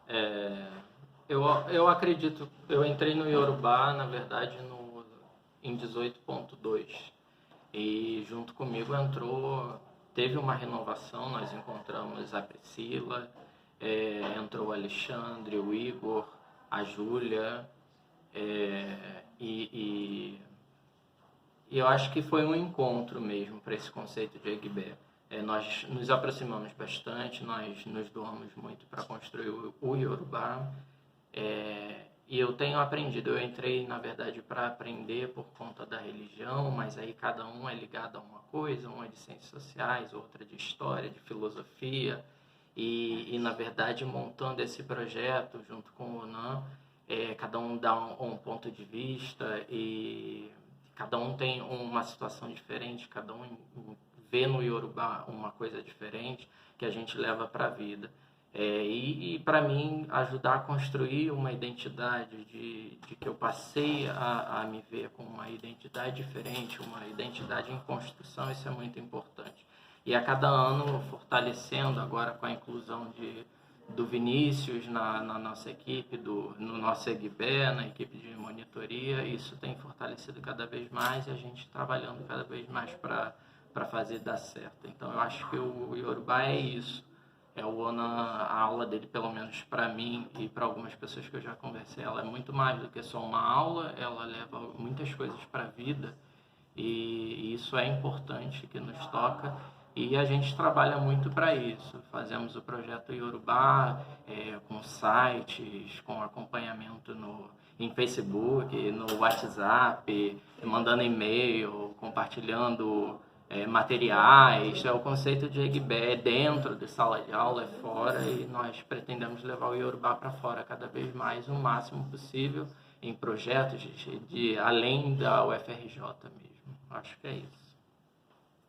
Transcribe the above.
É, eu acredito, eu entrei no Iorubá, na verdade, em 18.2 e junto comigo teve uma renovação, nós encontramos a Priscila, entrou o Alexandre, o Igor, a Júlia, é, e, e eu acho que foi um encontro mesmo para esse conceito de Egbé. Nós nos aproximamos bastante, nós nos doamos muito para construir o Iorubá. E eu tenho aprendido, eu entrei na verdade para aprender por conta da religião, mas aí cada um é ligado a uma coisa, um é de ciências sociais, outra de história, de filosofia, e na verdade montando esse projeto junto com o ONAM, cada um dá um ponto de vista e cada um tem uma situação diferente, cada um vê no Iorubá uma coisa diferente que a gente leva para a vida. E para mim, ajudar a construir uma identidade de que eu passei a me ver com uma identidade diferente, uma identidade em construção, isso é muito importante. E a cada ano, fortalecendo agora com a inclusão do Vinícius na nossa equipe, no nosso Egbé, na equipe de monitoria, isso tem fortalecido cada vez mais e a gente trabalhando cada vez mais para fazer dar certo. Então, eu acho que o Iorubá é isso. O ONA, a aula dele, pelo menos para mim e para algumas pessoas que eu já conversei, ela é muito mais do que só uma aula, ela leva muitas coisas para a vida e isso é importante, que nos toca. E a gente trabalha muito para isso. Fazemos o projeto Iorubá com sites, com acompanhamento em Facebook, no WhatsApp, mandando e-mail, compartilhando materiais. O conceito de Egbé é dentro de sala de aula, é fora, e nós pretendemos levar o Iorubá para fora cada vez mais, o máximo possível, em projetos além da UFRJ mesmo. Acho que é isso.